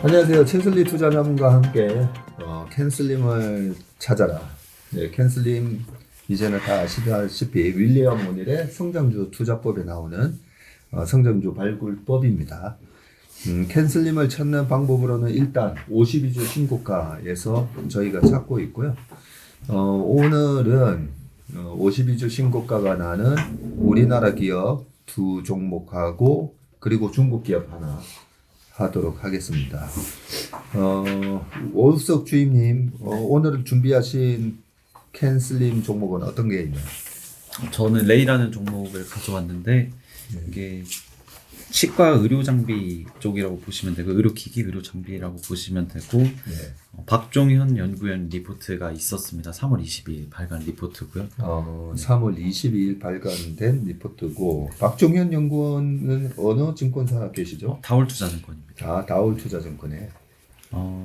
안녕하세요. 캔슬리 투자자분과 함께 캔슬림을 찾아라. 네, 캔슬림 이제는 다 아시다시피 윌리엄 오닐의 성장주 투자법에 나오는 성장주 발굴법입니다. 캔슬림을 찾는 방법으로는 일단 52주 신고가에서 저희가 찾고 있고요. 오늘은 52주 신고가가 나는 우리나라 기업 두 종목하고 그리고 중국 기업 하나 하도록 하겠습니다. 오수석 주임님, 오늘 준비하신 캔슬림 종목은 어떤 게 있나요? 저는 레이라는 종목을 가져왔는데 이게 치과 의료 장비 쪽이라고 보시면 되고 의료기기 의료 장비라고 보시면 되고 박종현 연구원 리포트가 있었습니다. 3월 22일 발간 리포트고요. 3월 22일 발간된 리포트고 박종현 연구원은 어느 증권사 계시죠? 다올투자증권입니다. 다올투자증권에.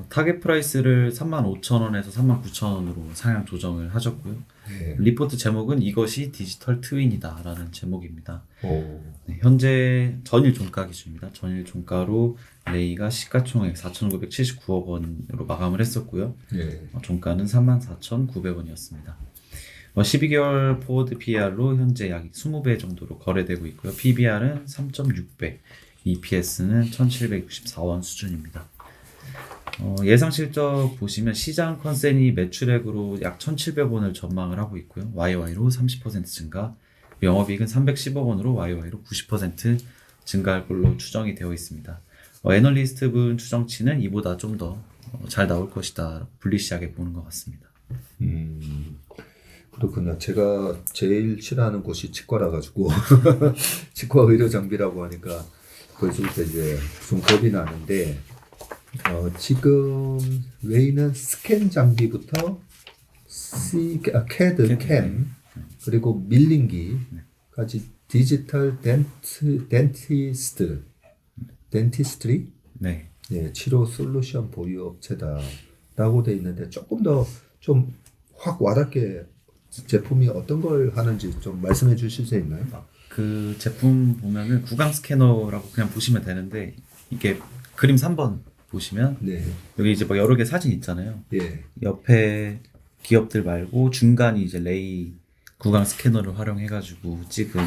타겟 프라이스를 35,000원에서 39,000원으로 상향 조정을 하셨고요. 네. 리포트 제목은 이것이 디지털 트윈이다 라는 제목입니다. 네, 현재 전일 종가 기준입니다. 전일 종가로 레이가 시가총액 4,979억 원으로 마감을 했었고요. 네. 종가는 34,900원이었습니다. 12개월 포워드 PER로 현재 약 20배 정도로 거래되고 있고요. PBR은 3.6배, EPS는 1,764원 수준입니다. 예상 실적 보시면 시장 컨센이 매출액으로 약 1,700원을 전망을 하고 있고요. YY로 30% 증가, 영업이익은 310억 원으로 YY로 90% 증가할 걸로 추정이 되어 있습니다. 애널리스트 분 추정치는 이보다 좀 더 잘 나올 것이다, 불리시하게 보는 것 같습니다. 그렇구나. 제가 제일 싫어하는 곳이 치과라 가지고 치과 의료 장비라고 하니까 벌써부터 이제 좀 겁이 나는데 지금 레이는 스캔 장비부터 CAD, CAM 그리고 밀링기까지 디지털 덴티스트리 네. 치료 솔루션 보유 업체다라고 돼 있는데 조금 더 좀 확 와닿게 제품이 어떤 걸 하는지 좀 말씀해 주실 수 있나요? 그 제품 보면은 구강 스캐너라고 그냥 보시면 되는데 이게 그림 3번 보시면 여기 이제 뭐 여러 개 사진 있잖아요. 옆에 기업들 말고 중간이 이제 레이 구강 스캐너를 활용해가지고 찍은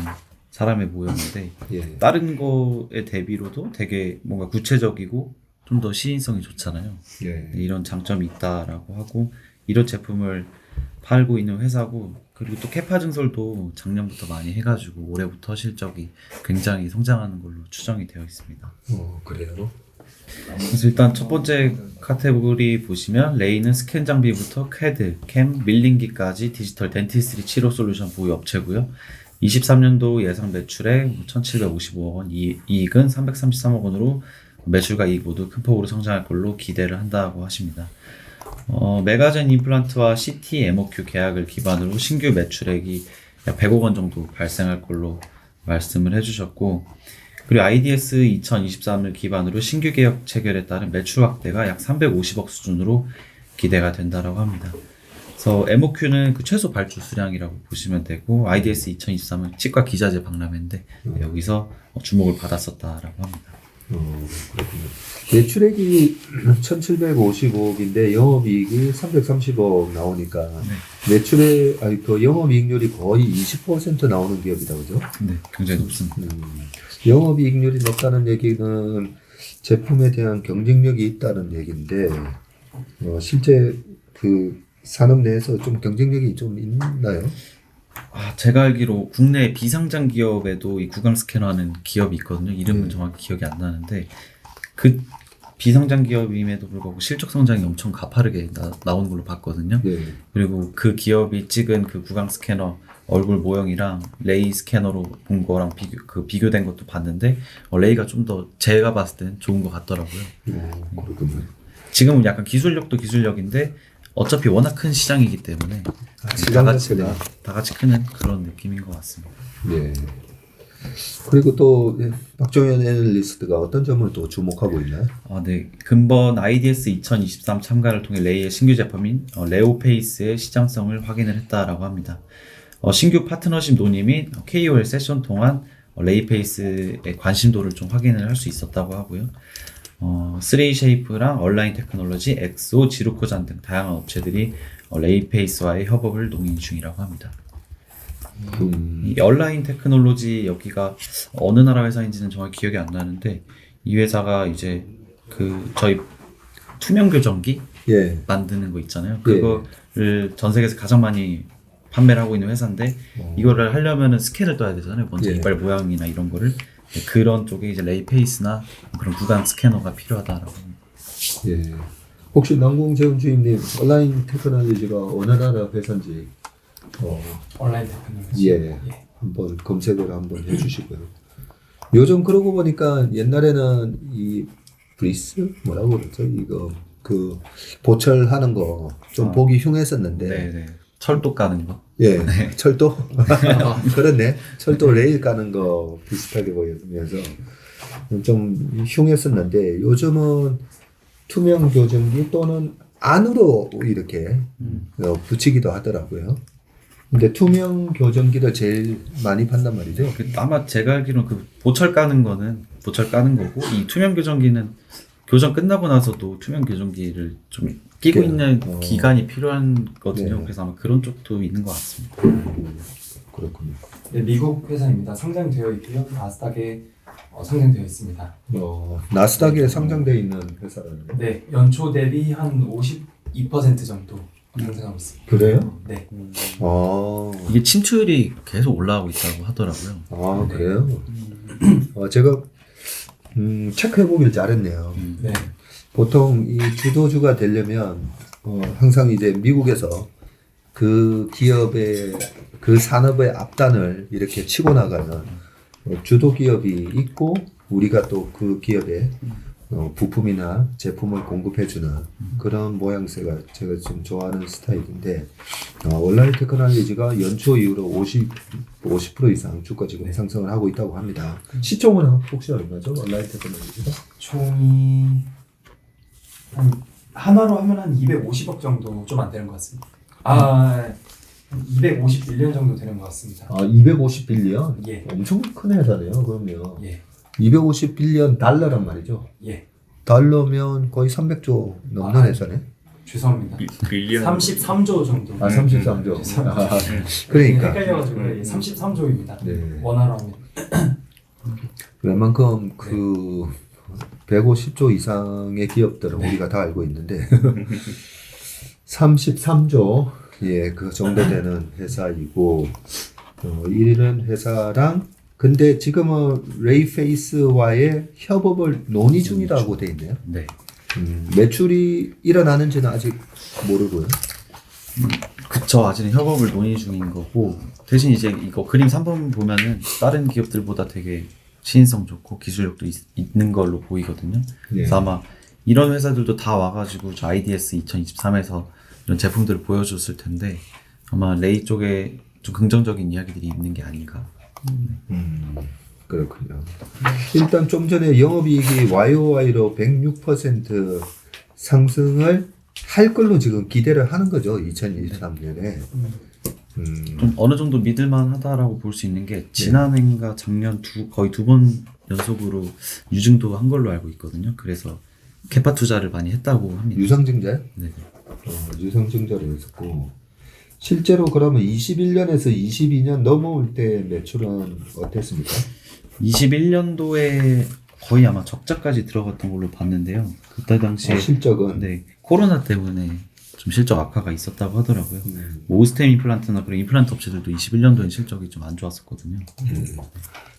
사람의 모형인데 다른 거에 대비로도 되게 뭔가 구체적이고 좀 더 시인성이 좋잖아요. 이런 장점이 있다라고 하고 이런 제품을 팔고 있는 회사고 그리고 또 캐파 증설도 작년부터 많이 해가지고 올해부터 실적이 굉장히 성장하는 걸로 추정이 되어 있습니다. 그래요? 그래서 일단 첫 번째 카테고리 보시면 레이는 스캔 장비부터 CAD, CAM, 밀링기까지 디지털 덴티스트리 치료 솔루션 보유 업체고요. 23년도 예상 매출액 1,755억 원, 이익은 333억 원으로 매출과 이익 모두 큰 폭으로 성장할 걸로 기대를 한다고 하십니다. 메가젠 임플란트와 CT MOQ 계약을 기반으로 신규 매출액이 약 100억 원 정도 발생할 걸로 말씀을 해주셨고 그리고 IDS 2023을 기반으로 신규 계약 체결에 따른 매출 확대가 약 350억 수준으로 기대가 된다라고 합니다. 그래서 MOQ는 그 최소 발주 수량이라고 보시면 되고 IDS 2023은 치과 기자재 박람회인데 여기서 주목을 받았었다라고 합니다. 그렇군요. 매출액이 1,755억인데 영업이익이 330억 나오니까 그 영업이익률이 거의 20% 나오는 기업이다, 그죠? 네, 굉장히 높습니다. 영업이익률이 높다는 얘기는 제품에 대한 경쟁력이 있다는 얘기인데 실제 그 산업 내에서 좀 경쟁력이 좀 있나요? 제가 알기로 국내 비상장 기업에도 이 구강 스캐너하는 기업이 있거든요. 이름은 정확히 기억이 안 나는데 그 비상장 기업임에도 불구하고 실적 성장이 엄청 가파르게 나오는 걸로 봤거든요. 그리고 그 기업이 찍은 그 구강 스캐너 얼굴 모형이랑 레이 스캐너로 본 거랑 비교된 것도 봤는데 레이가 좀 더 제가 봤을 땐 좋은 것 같더라고요. 그렇군요. 지금은 지금은 약간 기술력도 기술력인데 어차피 워낙 큰 시장이기 때문에 다 같이 크는 그런 느낌인 것 같습니다. 그리고 또 박종현 애널리스트가 어떤 점을 또 주목하고 있나요? 네. 근본 IDS 2023 참가를 통해 레이의 신규 제품인 레오페이스의 시장성을 확인을 했다라고 합니다. 신규 파트너십 논의 및 KOL 세션 동안 레이페이스의 관심도를 좀 확인을 할 수 있었다고 하고요. 쓰리쉐이프랑 얼라인 테크놀로지, 엑소, 지루코잔 등 다양한 업체들이 레이페이스와의 협업을 논의 중이라고 합니다. 이 얼라인 테크놀로지 여기가 어느 나라 회사인지는 정확히 기억이 안 나는데 이 회사가 이제 그 저희 투명 교정기 예. 만드는 거 있잖아요. 그거를 전 세계에서 가장 많이 판매를 하고 있는 회사인데 이거를 하려면은 스캔을 떠야 되잖아요. 먼저 예. 이빨 모양이나 이런 거를 그런 쪽에 이제 레이페이스나 그런 구강 스캐너가 필요하다라고 합니다. 예. 혹시 남궁재훈 주임님 온라인 테크놀로지가 어느 나라 회사인지 온라인 테크놀로지. 예. 한번 검색을 한번 해주시고요. 요즘 그러고 보니까 옛날에는 이 브리스 뭐라고 그러죠? 이거 그 보철하는 거 좀 보기 흉했었는데 네네. 철도 까는 거. 예, 철도? 그렇네. 철도 레일 까는 거 비슷하게 보이면서 좀 흉했었는데 요즘은 투명 교정기 또는 안으로 이렇게 붙이기도 하더라고요. 근데 투명 교정기를 제일 많이 판단 말이죠. 아마 제가 알기로는 그 보철 까는 거는 보철 까는 거고 이 투명 교정기는 교정 끝나고 나서도 투명 교정기를 좀 끼고 있는 기간이 필요한 거든요. 네. 그래서 아마 그런 쪽도 있는 것 같습니다. 그렇군요. 네, 미국 회사입니다. 상장되어 있고요. 나스닥에 상장되어 있습니다. 나스닥에 상장되어 있는 회사라는 거. 네, 연초 대비 한 52% 정도 상승하고 있습니다. 그래요? 네. 이게 침투율이 계속 올라가고 있다고 하더라고요. 그래요? 제가 체크해보길 잘했네요. 네. 보통 이 주도주가 되려면 항상 이제 미국에서 그 기업의 그 산업의 앞단을 이렇게 치고 나가는 주도 기업이 있고 우리가 또 그 기업에 부품이나 제품을 공급해주는 그런 모양새가 제가 좀 좋아하는 스타일인데 온라인 테크놀로지가 연초 이후로 50% 이상 주가 지금 상승을 하고 있다고 합니다. 시총은 혹시 얼마죠? 온라인 테크놀로지가? 총이 한 하나로 하면 한 250억 정도 좀 안 되는 것 같습니다. 한 251년 정도 되는 것 같습니다. 250빌리언? 예. 엄청 큰 회사네요. 그러면 예. 250빌리언 달러란 말이죠. 예. 달러면 거의 300조 넘는 회사네. 죄송합니다. 빌리언 33조 정도. 33조. 죄송합니다. 그러니까 헷갈려가지고 33조입니다. 네. 원화로 하면. 웬만큼 그 150조 이상의 기업들은 우리가 다 알고 있는데 33조 그 정도 되는 회사이고 이런 회사랑 근데 지금은 레이페이스와의 협업을 논의 중이라고 돼 있네요. 네. 매출이 일어나는지는 아직 모르고요. 그쵸. 아직은 협업을 논의 중인 거고 대신 이제 이거 그림 3번 보면은 다른 기업들보다 되게 시인성 좋고 기술력도 있는 걸로 보이거든요. 그래서 아마 이런 회사들도 다 와가지고 저 IDS 2023에서 이런 제품들을 보여줬을 텐데 아마 레이 쪽에 좀 긍정적인 이야기들이 있는 게 아닌가. 그렇군요. 일단 좀 전에 영업이익이 YOY로 106% 상승을 할 걸로 지금 기대를 하는 거죠. 2023년에. 좀 어느 정도 믿을만하다라고 볼 수 있는 게 지난해인가 작년 거의 두 번 연속으로 유증도 한 걸로 알고 있거든요. 그래서 캐파 투자를 많이 했다고 합니다. 유상증자요? 네. 유상증자를 했었고 실제로 그러면 21년에서 22년 넘어올 때 매출은 어땠습니까? 21년도에 거의 아마 적자까지 들어갔던 걸로 봤는데요. 그때 당시에 실적은 네, 코로나 때문에 좀 실적 악화가 있었다고 하더라고요. 오스템 임플란트나 그런 임플란트 업체들도 21년도엔 실적이 좀 안 좋았었거든요.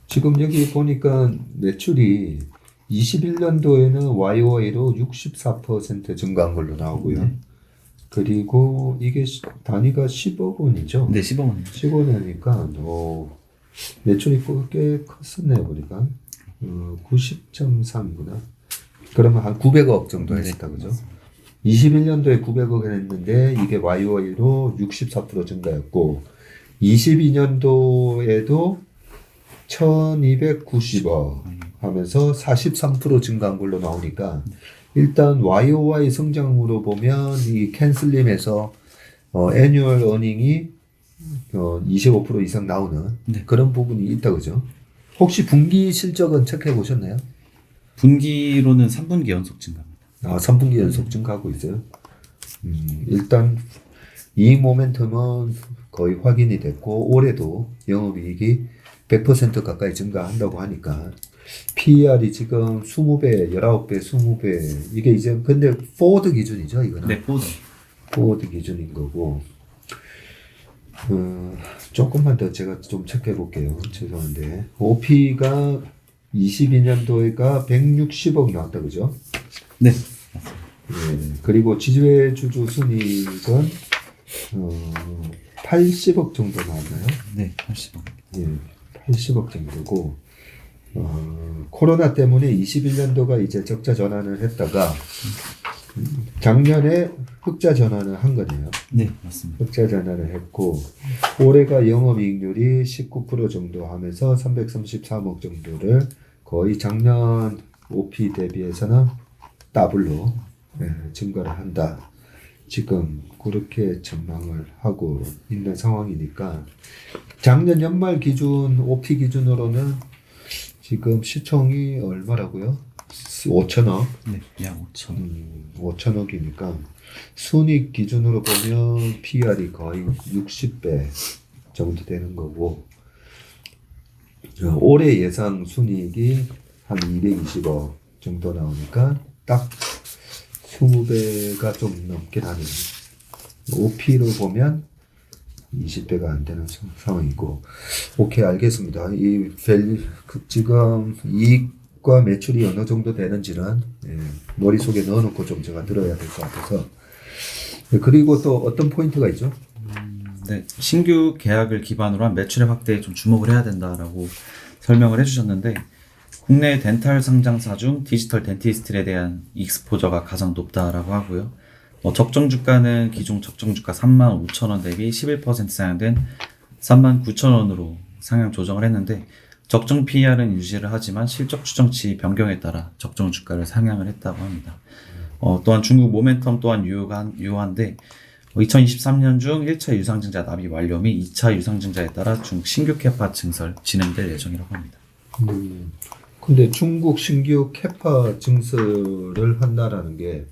지금 여기 보니까 매출이 21년도에는 YOY로 64% 증가한 걸로 나오고요. 그리고 이게 단위가 10억 원이죠. 네, 10억 원이요. 10억 원이니까 매출이 꽤 컸었네요 보니까 90.3구나. 그러면 한 900억 정도 했었다 그죠? 21년도에 900억 했는데 이게 YOY로 64% 증가했고 22년도에도 1290억 하면서 43% 증가한 걸로 나오니까 일단 YOY 성장으로 보면 이 캔슬림에서 애뉴얼 어닝이 25% 이상 나오는 그런 부분이 있다 그죠? 혹시 분기 실적은 체크해 보셨나요? 분기로는 3분기 연속 증가합니다. 3분기 연속 증가하고 있어요. 일단 이 모멘텀은 거의 확인이 됐고 올해도 영업이익이 100% 가까이 증가한다고 하니까 PER이 지금 20배, 19배, 20배 이게 이제 근데 포워드 기준이죠 이거는. 네, 포드. 포워드 기준인 거고 조금만 더 제가 좀 체크해 볼게요. 죄송한데 OP가 22년도에가 160억 나왔다 그죠? 네. 예, 그리고 지주회주주 순이익은 80억 정도 나왔나요? 네, 80억. 예, 80억 정도고 코로나 때문에 21년도가 이제 적자 전환을 했다가 작년에 흑자 전환을 한 거네요. 네, 맞습니다. 흑자 전환을 했고 올해가 영업이익률이 19% 정도 하면서 333억 정도를 거의 작년 OP 대비해서는 더블로 증가를 한다. 지금 그렇게 전망을 하고 있는 상황이니까 작년 연말 기준 OP 기준으로는 지금 시총이 얼마라고요? 5천억. 네, 약 5천. 5천억이니까 순이익 기준으로 보면 PR이 거의 60배 정도 되는 거고 올해 예상 순이익이 한 220억 정도 나오니까 딱 20배가 좀 넘긴 하네요. OP로 보면 20배가 안 되는 상황이고 오케이 알겠습니다. 이 지금 이익과 매출이 어느 정도 되는지는 머릿속에 넣어놓고 좀 제가 들어야 될 것 같아서 그리고 또 어떤 포인트가 있죠? 네, 신규 계약을 기반으로 한 매출의 확대에 좀 주목을 해야 된다라고 설명을 해주셨는데 국내 덴탈 상장사 중 디지털 덴티스트에 대한 익스포저가 가장 높다라고 하고요. 적정 주가는 기존 적정 주가 35,000원 대비 11% 상향된 39,000원으로 상향 조정을 했는데 적정 PER은 유지를 하지만 실적 추정치 변경에 따라 적정 주가를 상향을 했다고 합니다. 또한 중국 모멘텀 또한 유효한데 2023년 중 1차 유상증자 납입 완료 및 2차 유상증자에 따라 중국 신규 캐파 증설 진행될 예정이라고 합니다. 근데 중국 신규 캐파 증설을 한다라는 게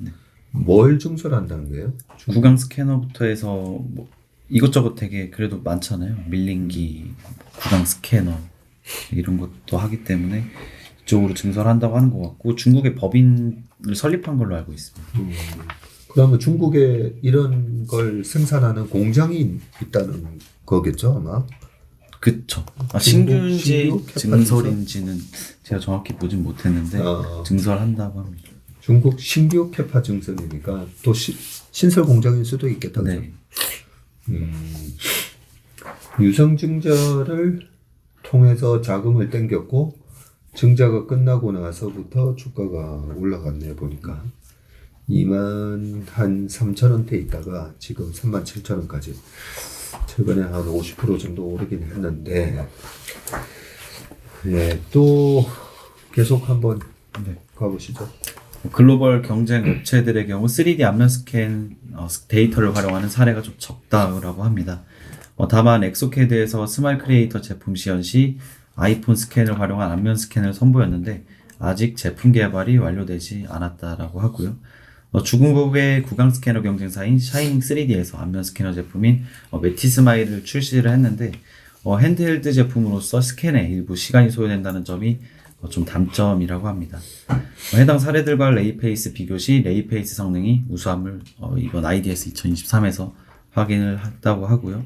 뭘 증설한다는 거예요? 구강 스캐너부터 해서 뭐 이것저것 되게 그래도 많잖아요. 밀링기, 구강 스캐너 이런 것도 하기 때문에 이쪽으로 증설한다고 하는 것 같고 중국의 법인을 설립한 걸로 알고 있습니다. 그러면 중국에 이런 걸 생산하는 공장이 있다는 거겠죠 아마? 그쵸. 신규 신규인지 캐파 증설인지는 제가 정확히 보진 못했는데 증설한다고 합니다. 중국 신규 캐파 증설이니까 또 신설 공장일 수도 있겠다. 그죠? 네. 유상증자를 통해서 자금을 땡겼고 증자가 끝나고 나서부터 주가가 올라갔네 보니까 23,000원대 있다가 지금 37,000원까지 최근에 한 50% 정도 오르긴 했는데 또 계속 한번 가보시죠. 글로벌 경쟁 업체들의 경우 3D 안면 스캔 데이터를 활용하는 사례가 좀 적다라고 합니다. 다만 엑소캐드에서 스마일 크리에이터 제품 시연 시 아이폰 스캔을 활용한 안면 스캔을 선보였는데 아직 제품 개발이 완료되지 않았다라고 하고요. 중국의 구강 스캐너 경쟁사인 샤이닝 3D에서 안면 스캐너 제품인 메티스마일을 출시를 했는데 핸드헬드 제품으로서 스캔에 일부 시간이 소요된다는 점이 좀 단점이라고 합니다. 해당 사례들과 레이페이스 비교 시 레이페이스 성능이 우수함을 이번 IDS 2023에서 확인을 했다고 하고요.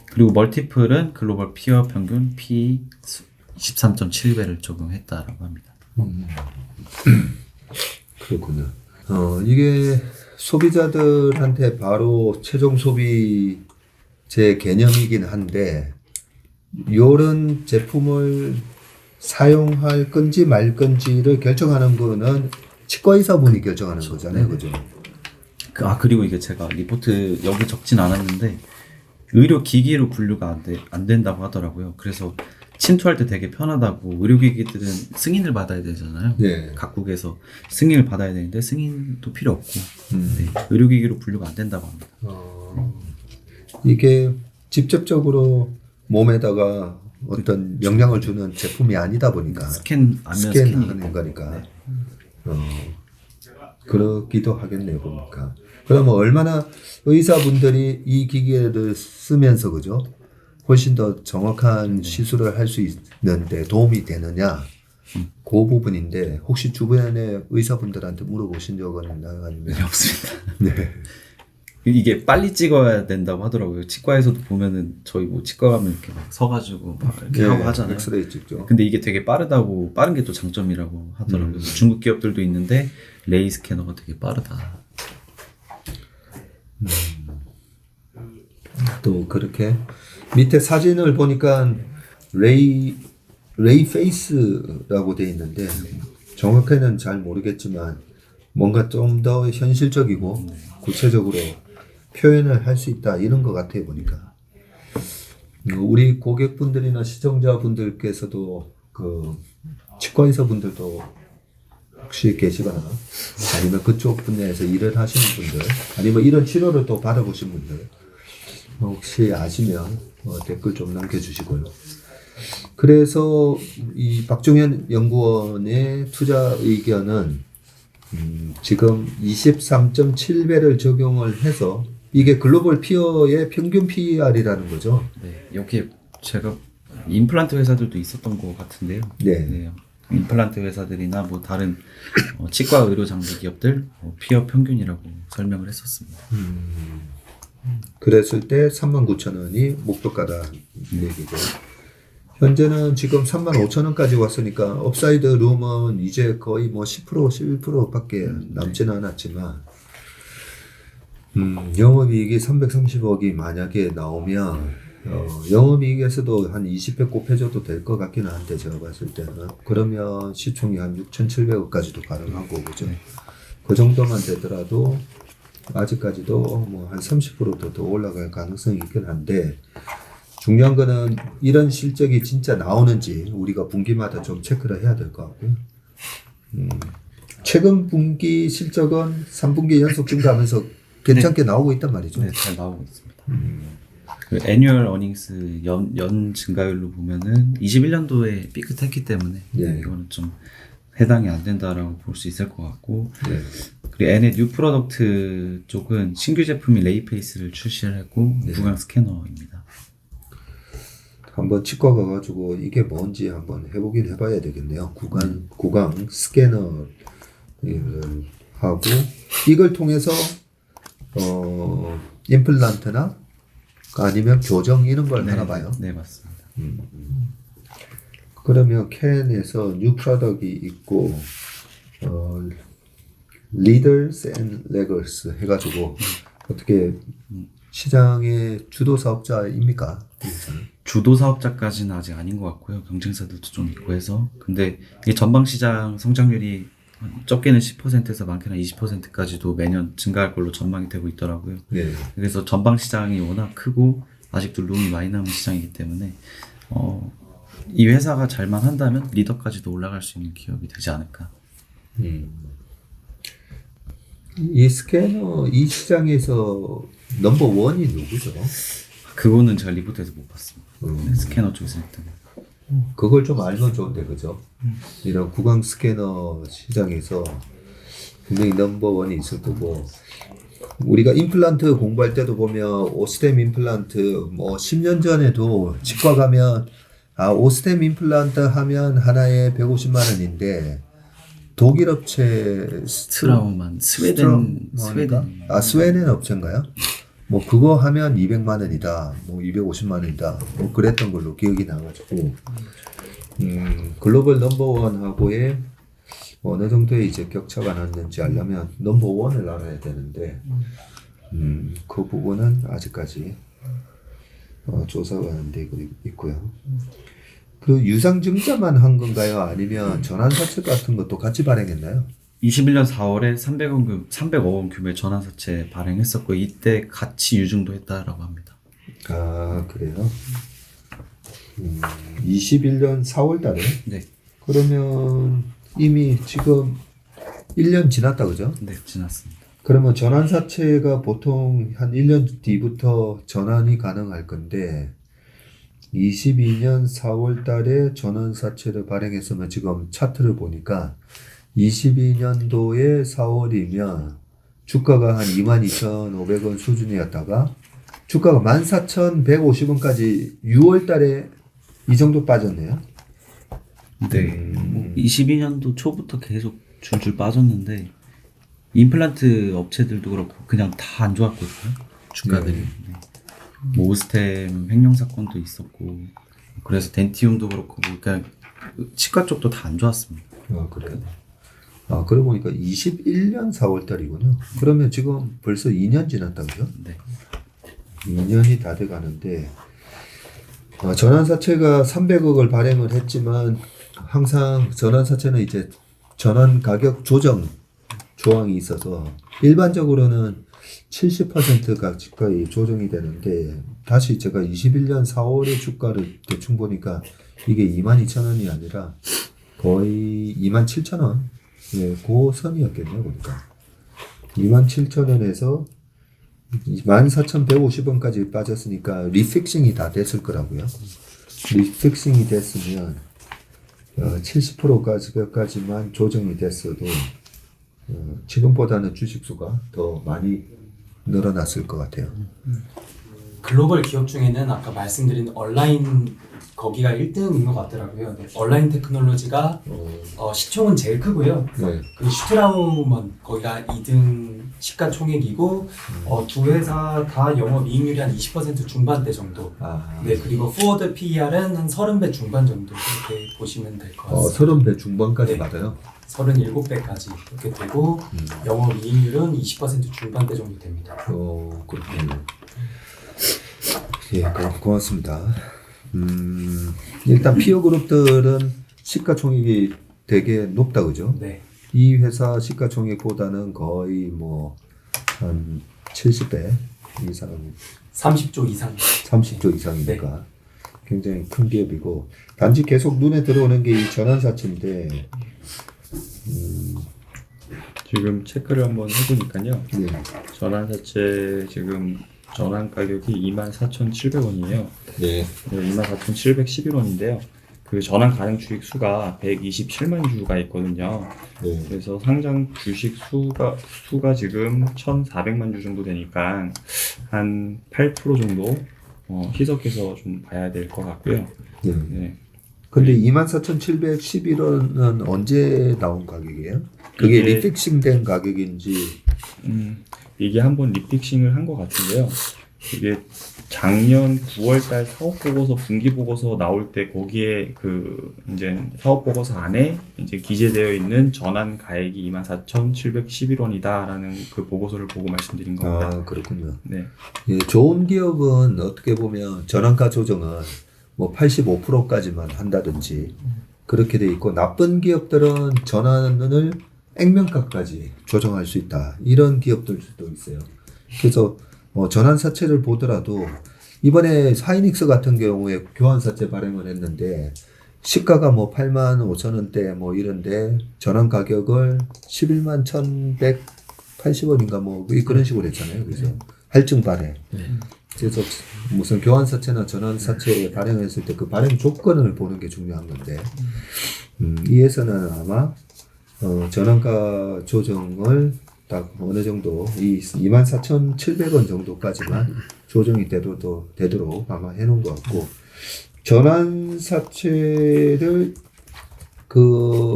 그리고 멀티플은 글로벌 피어 평균 P 23.7배를 적용했다라고 합니다. 그렇군요. 이게 소비자들한테 바로 최종 소비재 개념이긴 한데 이런 제품을 사용할 건지 말 건지를 결정하는 거는 치과의사분이 결정하는 거잖아요. 그죠? 그리고 이게 제가 리포트 여기 적진 않았는데 의료기기로 분류가 안 된다고 하더라고요. 그래서 침투할 때 되게 편하다고 의료기기들은 승인을 받아야 되잖아요. 네. 각국에서 승인을 받아야 되는데 승인도 필요 없고 의료기기로 분류가 안 된다고 합니다. 이게 직접적으로 몸에다가 어떤 영향을 주는 제품이 아니다 보니까 스캔하는 거니까 그렇기도 하겠네요 보니까. 그러면 얼마나 의사분들이 이 기계를 쓰면서 그죠? 훨씬 더 정확한 시술을 할 수 있는데 도움이 되느냐 그 부분인데 혹시 주변에 의사분들한테 물어보신 적은 있나요? 아니면 네, 없습니다. 네. 이게 빨리 찍어야 된다고 하더라고요. 치과에서도 보면은 저희 뭐 치과 가면 이렇게 막 서가지고 막 이렇게 하고 하잖아요. 엑스레이 찍죠. 근데 이게 되게 빠르다고 빠른 게 또 장점이라고 하더라고요. 그래서 중국 기업들도 있는데 레이 스캐너가 되게 빠르다. 또 그렇게 밑에 사진을 보니까 레이 페이스라고 돼 있는데 정확히는 잘 모르겠지만 뭔가 좀 더 현실적이고 구체적으로 표현을 할 수 있다 이런 것 같아요 보니까. 우리 고객분들이나 시청자분들께서도 그 치과의사 분들도 혹시 계시거나 아니면 그쪽 분야에서 일을 하시는 분들 아니면 이런 치료를 또 받아보신 분들 혹시 아시면 댓글 좀 남겨주시고요. 그래서 이 박종현 연구원의 투자 의견은 지금 23.7배를 적용을 해서 이게 글로벌 피어의 평균 PER이라는 거죠. 네, 여기에 제가 임플란트 회사들도 있었던 것 같은데요. 네. 네, 임플란트 회사들이나 뭐 다른 치과 의료 장비 기업들 피어 평균이라고 설명을 했었습니다. 그랬을 때 39,000원이 목표가다 얘기고 현재는 지금 35,000원까지 왔으니까 업사이드 룸은 이제 거의 뭐 10% 11%밖에 남지는 않았지만 영업이익이 330억이 만약에 나오면 영업이익에서도 한 20배 곱해줘도 될 것 같기는 한데 제가 봤을 때는 그러면 시총이 한 6,700억까지도 가능하고 그죠? 그 정도만 되더라도 아직까지도 뭐 한 30%도 더 올라갈 가능성이 있긴 한데 중요한 거는 이런 실적이 진짜 나오는지 우리가 분기마다 좀 체크를 해야 될 것 같고요. 최근 분기 실적은 3분기 연속 증가하면서 괜찮게 나오고 있단 말이죠. 네, 잘 나오고 있습니다. 그 애뉴얼 어닝스 연 증가율로 보면은 21년도에 삐끗했기 때문에 네. 이거는 좀 해당이 안 된다라고 볼 수 있을 것 같고 네. 그리고 N의 뉴 프로덕트 쪽은 신규 제품이 레이페이스를 출시를 했고 구강 스캐너입니다. 한번 치과 가가지고 이게 뭔지 한번 해보긴 해봐야 되겠네요. 구강 스캐너 하고 이걸 통해서 임플란트나 아니면 교정 이런 걸 하나 봐요. 네, 맞습니다. 그러면 캔에서 뉴 프로덕트가 있고 리더스 앤 레거스 해가지고 어떻게 시장의 주도 사업자입니까? 주도 사업자까지는 아직 아닌 것 같고요. 경쟁사들도 좀 있고 해서 근데 이 전방 시장 성장률이 적게는 10%에서 많게는 20%까지도 매년 증가할 걸로 전망이 되고 있더라고요. 네. 그래서 전방 시장이 워낙 크고 아직도 룸이 많이 남은 시장이기 때문에 이 회사가 잘만 한다면 리더까지도 올라갈 수 있는 기업이 되지 않을까. 이 스캐너 이 시장에서 넘버 원이 누구죠? 그거는 제가 리포트에서 못 봤습니다. 네, 스캐너 쪽에서 일단. 그걸 좀 알면 좋은데 그죠? 이런 구강 스캐너 시장에서 분명히 넘버 원이 있을 거고 우리가 임플란트 공부할 때도 보면 오스템 임플란트 뭐 10년 전에도 치과 가면 오스템 임플란트 하면 하나에 150만 원인데 독일 업체 스트라우만 스웨덴 스웨덴 업체인가요? 뭐 그거 하면 200만 원이다, 뭐 250만 원이다, 뭐 그랬던 걸로 기억이 나가지고 글로벌 넘버원하고의 어느 정도의 이제 격차가 났는지 알려면 넘버원을 알아야 되는데 그 부분은 아직까지 조사가 안 되고 있고요. 그 유상증자만 한 건가요? 아니면 전환사채 같은 것도 같이 발행했나요? 21년 4월에 300억 원 규모의 전환사채 발행했었고 이때 같이 유증도 했다라고 합니다. 아 그래요? 21년 4월 달에? 네. 그러면 이미 지금 1년 지났다 그죠? 네, 지났습니다. 그러면 전환사채가 보통 한 1년 뒤부터 전환이 가능할 건데 22년 4월 달에 전원사채를 발행했으면 지금 차트를 보니까 22년도에 4월이면 주가가 한 22,500원 수준이었다가 주가가 14,150원까지 6월 달에 이 정도 빠졌네요. 네. 22년도 초부터 계속 줄줄 빠졌는데 임플란트 업체들도 그렇고 그냥 다 안 좋았거든요. 주가들이. 네. 뭐 오스템 횡령 사건도 있었고 그래서 덴티움도 그렇고 그러니까 치과 쪽도 다 안 좋았습니다. 그래요? 그러고 보니까 21년 4월 달이군요. 그러면 지금 벌써 2년 지났다, 그죠? 네. 2년이 다 돼 가는데, 전환사채가 300억을 발행을 했지만, 항상 전환사채는 이제 전환 가격 조정 조항이 있어서, 일반적으로는 70%가 가까이 조정이 되는데, 다시 제가 21년 4월의 주가를 대충 보니까, 이게 22,000원이 아니라 거의 27,000원. 예, 그 선이었겠네요, 보니까. 27,000원에서 14,150원까지 빠졌으니까 리픽싱이 다 됐을 거라고요. 리픽싱이 됐으면 70%까지만 조정이 됐어도 지금보다는 주식수가 더 많이 늘어났을 것 같아요. 글로벌 기업 중에는 아까 말씀드린 온라인 거기가 1등인 것 같더라고요. 네, 온라인 테크놀로지가 시총은 제일 크고요. 네. 그 슈트라우먼 거기가 2등 시가총액이고 두 회사 다 영업이익률이 한 20% 중반대 정도. 네, 그리고 포워드 PER은 한 30배 중반 정도 이렇게 보시면 될 것 같습니다. 30배 중반까지 네. 받아요? 37배까지 이렇게 되고 영업이익률은 20% 중반대 정도 됩니다. 그렇군요. 예, 고맙습니다. 일단 피어 그룹들은 시가총액이 되게 높다, 그죠? 네. 이 회사 시가총액보다는 거의 뭐 한 70배 이상, 30조 이상. 30조 이상이니까 굉장히 큰 기업이고, 단지 계속 눈에 들어오는 게 이 전환사채인데, 지금 체크를 한번 해보니까요. 네. 전환사채 지금 전환 가격이 24,700원이에요. 네. 24,711원인데요. 그 전환 가능 주식 수가 127만 주가 있거든요. 네. 그래서 상장 주식 수가 지금 1,400만 주 정도 되니까 한 8% 정도 희석해서 좀 봐야 될 것 같고요. 네. 네. 근데 24,711원은 언제 나온 가격이에요? 그게 이게- 리픽싱 된 가격인지. 이게 한번 리픽싱을 한 것 같은데요. 이게 작년 9월달 사업보고서 분기보고서 나올 때 거기에 그 이제 사업보고서 안에 이제 기재되어 있는 전환 가액이 24,711원이다라는 그 보고서를 보고 말씀드린 겁니다. 그렇군요. 네. 예, 좋은 기업은 어떻게 보면 전환가 조정은 뭐 85%까지만 한다든지 그렇게 돼 있고, 나쁜 기업들은 전환을 액면가까지 조정할 수 있다, 이런 기업들도 있어요. 그래서 전환사채를 보더라도 이번에 하이닉스 같은 경우에 교환사채 발행을 했는데 시가가 뭐 85,000원대 뭐 이런데 전환 가격을 11만 1,180원인가 뭐 그런 식으로 했잖아요. 그래서 할증 발행. 그래서 무슨 교환사채나 전환사채 발행했을 때 그 발행 조건을 보는 게 중요한 건데, 이 회사는 아마 전환가 조정을 딱 어느 정도 이 24,700원 정도까지만 조정이 되도록 아마 해놓은 것 같고, 전환사채를 그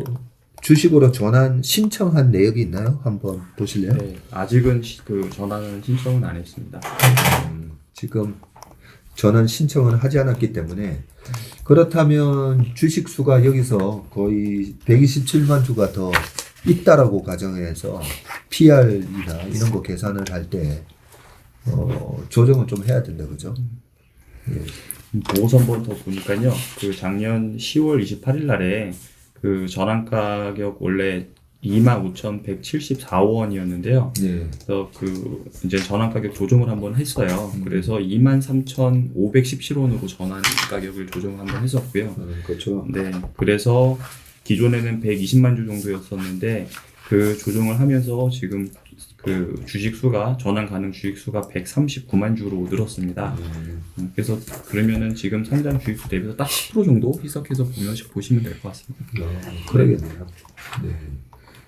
주식으로 전환 신청한 내역이 있나요? 한번 보실래요? 네, 아직은 그 전환은 신청은 안 했습니다. 지금 전환 신청을 하지 않았기 때문에, 그렇다면 주식 수가 여기서 거의 127만 주가 더 있다라고 가정해서 PR이나 이런 거 계산을 할 때 조정은 좀 해야 된다, 그죠? 예. 보고서 한번 더 보니까요. 그 작년 10월 28일 날에 그 전환 가격 원래 25,174원이었는데요. 네. 그래서 그 이제 전환 가격 조정을 한번 했어요. 그래서 23,517원으로 전환 가격을 조정을 한번 했었고요. 그렇죠. 네. 그래서 기존에는 120만 주 정도였었는데 그 조정을 하면서 지금 그 주식 수가 전환 가능 주식 수가 139만 주로 늘었습니다. 그래서 그러면은 지금 상장 주식 수 대비해서 딱 10% 정도 희석해서 보시면 될 것 같습니다. 그러겠네요. 네.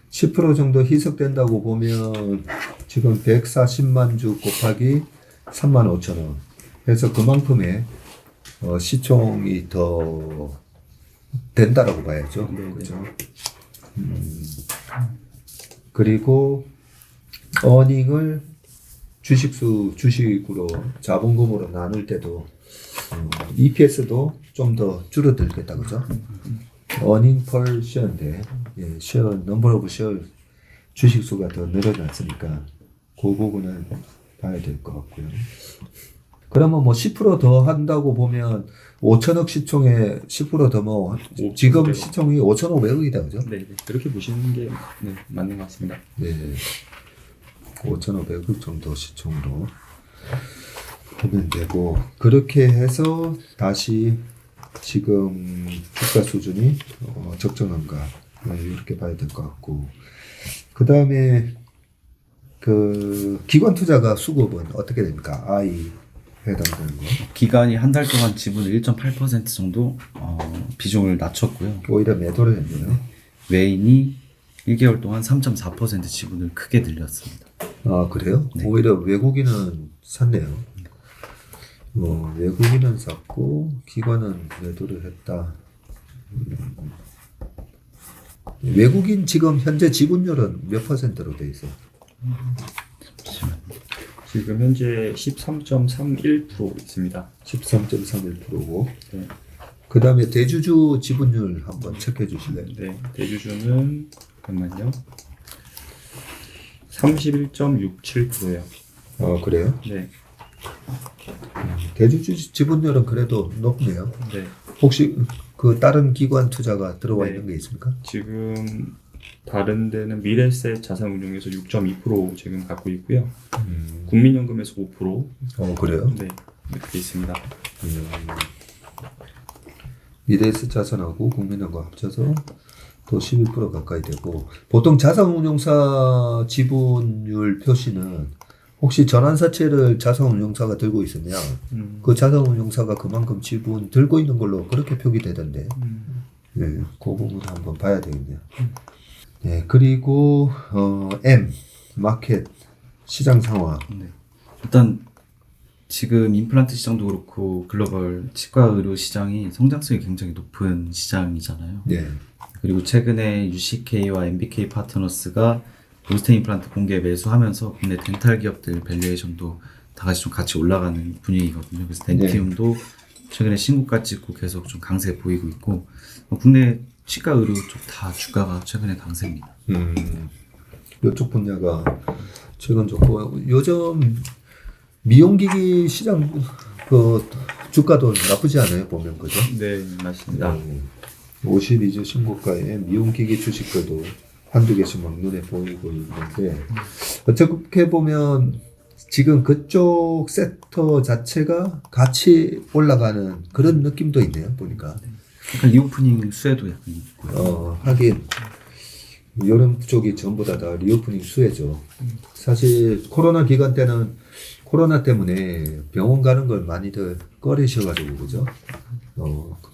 10% 정도 희석된다고 보면 지금 140만 주 곱하기 3만 5천 원 해서 그만큼의 시총이 더 된다라고 봐야죠. 네, 그렇죠. 그리고 어닝을 주식으로 자본금으로 나눌 때도 EPS도 좀 더 줄어들겠다, 그죠? 어닝 per share인데 넘버 오브 쉐어 주식 수가 더 늘어났으니까 그 부분은 봐야 될 것 같고요. 그러면 뭐 10%더 한다고 보면 5천억 시총에 10%더 뭐 지금 시총이 5,500억이다, 그죠? 네, 그렇게 보시는 게 맞는 것 같습니다. 네, 5,500억 정도 시총으로 보면 되고 그렇게 해서 다시 지금 주가 수준이 적정한가 이렇게 봐야 될 것 같고 그 다음에 그 기관 투자가 수급은 어떻게 됩니까? I 해당되는 거 기간이 한 달 동안 지분을 1.8% 정도 비중을 낮췄고요. 오히려 매도를 했네요. 외인이 1개월 동안 3.4% 지분을 크게 늘렸습니다. 아 그래요? 네. 오히려 외국인은 샀네요. 외국인은 샀고 기관은 매도를 했다. 외국인 지금 현재 지분율은 몇 %로 돼 있어요? 지금 현재 13.31% 있습니다. 13.31%고. 네. 그 다음에 대주주 지분율 한번 체크해 주실래요? 네, 대주주는 잠깐만요. 31.67%예요. 그래요? 네, 대주주 지분율은 그래도 높네요. 네. 혹시 그 다른 기관 투자가 들어와 네. 있는 게 있습니까? 지금 다른 데는 미래셋 자산운용에서 6.2% 지금 갖고 있고요. 국민연금에서 5%. 그래요? 네, 이렇게 있습니다. 미래에셋 자산하고 국민연금 합쳐서 또 11% 가까이 되고 보통 자산운용사 지분율 표시는 혹시 전환사채를 자산운용사가 들고 있으면 그 자산운용사가 그만큼 지분 들고 있는 걸로 그렇게 표기되던데 네, 그 부분 한번 봐야 되겠네요. 네, 그리고 M 마켓 시장 상황. 네. 일단 지금 임플란트 시장도 그렇고 글로벌 치과 의료 시장이 성장성이 굉장히 높은 시장이잖아요. 네. 그리고 최근에 UCK와 MBK 파트너스가 올스테 임플란트 공개 매수하면서 국내 덴탈 기업들 밸류에이션도 다 같이 좀 같이 올라가는 분위기거든요. 그래서 덴티움도 최근에 신고가 찍고 계속 좀 강세 보이고 있고 국내 치과 의료 쪽 다 주가가 최근에 강세입니다. 이쪽 분야가 최근 좋고 요즘 미용기기 시장 그 주가도 나쁘지 않아요 보면 그죠? 네, 맞습니다. 52주 신고가에 미용기기 주식들도 한두 개씩 막 눈에 보이고 있는데 어떻게 보면 지금 그쪽 섹터 자체가 같이 올라가는 그런 느낌도 있네요 보니까. 약간 리오프닝 수혜도 약간 있고요. 하긴 여름 쪽이 전부 다 리오프닝 수혜죠. 사실 코로나 기간 때는 코로나 때문에 병원 가는 걸 많이들 꺼리셔가지고 그죠?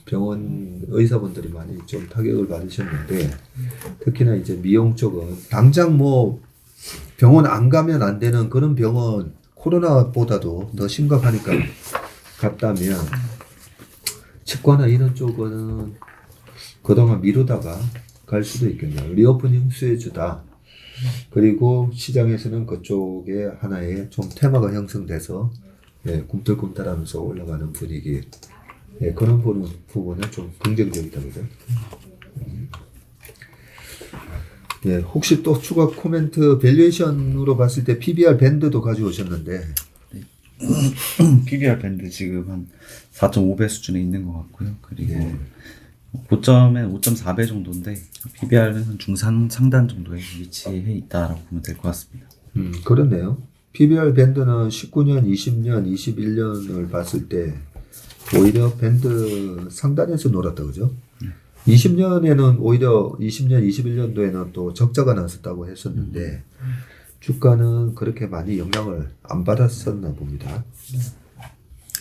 병원 의사분들이 많이 좀 타격을 받으셨는데 특히나 이제 미용 쪽은 당장 뭐 병원 안 가면 안 되는 그런 병원 코로나보다도 더 심각하니까 갔다면 치과나 이런 쪽은 그동안 미루다가 갈 수도 있겠네요. 리오프닝 수혜주다. 그리고 시장에서는 그쪽에 하나의 좀 테마가 형성돼서 꿈틀꿈틀하면서 올라가는 분위기. 그런 부분은 좀 긍정적이다 그죠? 혹시 또 추가 코멘트 밸류에이션으로 봤을 때 PBR 밴드도 가져오셨는데 PBR 밴드 지금 한 4.5배 수준에 있는 것 같고요. 그리고 고점은 5.4배 정도인데 PBR은 한 중상단 정도에 위치해 있다라고 보면 될 것 같습니다. 그렇네요. PBR 밴드는 19년, 20년, 21년을 봤을 때 오히려 밴드 상단에서 놀았다 그죠? 20년에는 오히려 20년, 21년도에는 또 적자가 났었다고 했었는데 주가는 그렇게 많이 영향을 안 받았었나 봅니다.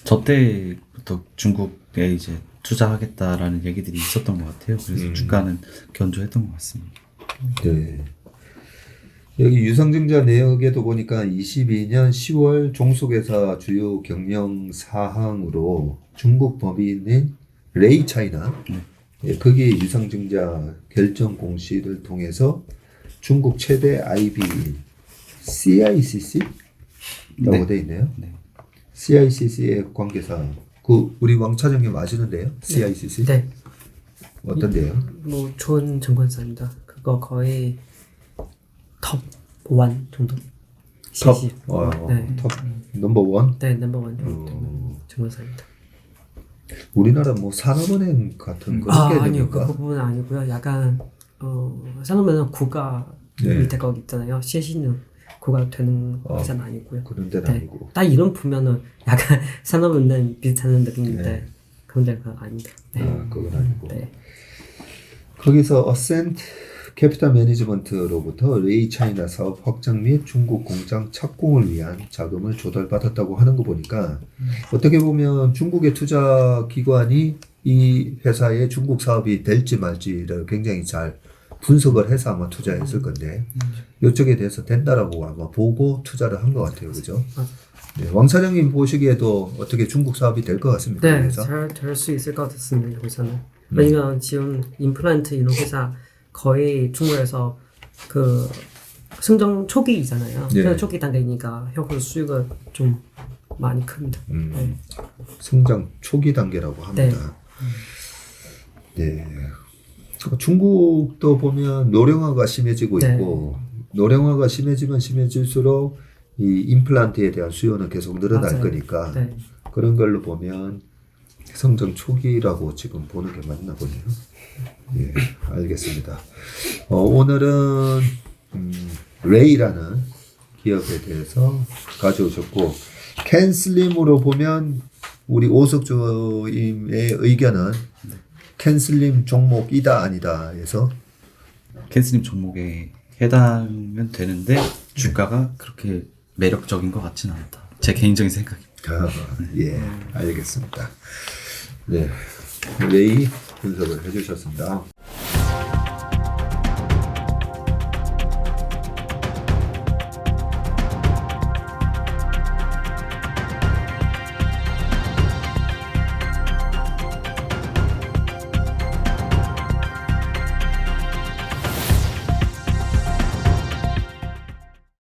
저 때부터 중국에 이제 투자하겠다라는 얘기들이 있었던 것 같아요. 그래서 주가는 견조했던 것 같습니다. 네. 여기 유상증자 내역에도 보니까 22년 10월 종속회사 주요 경영 사항으로 중국 법인인 레이차이나 예, 거기에 유상증자 결정 공시를 통해서 중국 최대 IB인 CICC라고 네. 돼 있네요. 네. CICC의 관계사 그 우리 왕 차장님 아시는데요? CICC 네, 어떤데요? 뭐 좋은 증권사입니다. 그거 거의 톱1 정도. 톱 CC. 네. 톱 넘버 원. 네, 넘버원 정도 되는 증권사입니다. 우리나라 뭐 산업은행 같은 그런 아니요, 그 개념인가? 부분은 아니고요. 약간 산업은행 국가 네. 밑에 거 있잖아요. CC는 국가 되는 회사는 아니고요. 그런 데는 네. 아니고. 딱 이름 보면은 약간 산업은행 비슷한 느낌인데 네. 그런 데가 아닙니다. 네. 그건 아니고. 네. 거기서 어센트 캐피탈 매니지먼트로부터 레이차이나 사업 확장 및 중국 공장 착공을 위한 자금을 조달받았다고 하는 거 보니까 어떻게 보면 중국의 투자 기관이 이 회사의 중국 사업이 될지 말지를 굉장히 잘 분석을 해서 아마 투자했을 건데 이쪽에 대해서 된다라고 아마 보고 투자를 한 것 같아요, 그죠? 네, 왕 사장님 보시기에도 어떻게 중국 사업이 될 것 같습니까? 네, 그래서 잘 될 수 있을 것 같습니다. 이 회사는. 왜냐면 지금 임플란트 이런 회사 거의 중국에서 그 성장 초기이잖아요. 네. 그래서 초기 단계니까 향후 수익은 좀 많이 큽니다. 네. 성장 초기 단계라고 합니다. 네. 중국도 보면 노령화가 심해지고 네. 있고 노령화가 심해지면 심해질수록 이 임플란트에 대한 수요는 계속 늘어날 맞아요. 거니까 네. 그런 걸로 보면 성장 초기라고 지금 보는 게 맞나 보네요. 예, 알겠습니다. 오늘은 레이라는 기업에 대해서 가져오셨고 캔슬림으로 보면 우리 오석조임의 의견은 캔슬림 종목이다 아니다 해서 캔슬림 종목에 해당은 되는데 주가가 그렇게 매력적인 것 같지는 않다. 제 개인적인 생각입니다. 예, 알겠습니다. 네, 레이 분석을 해주셨습니다.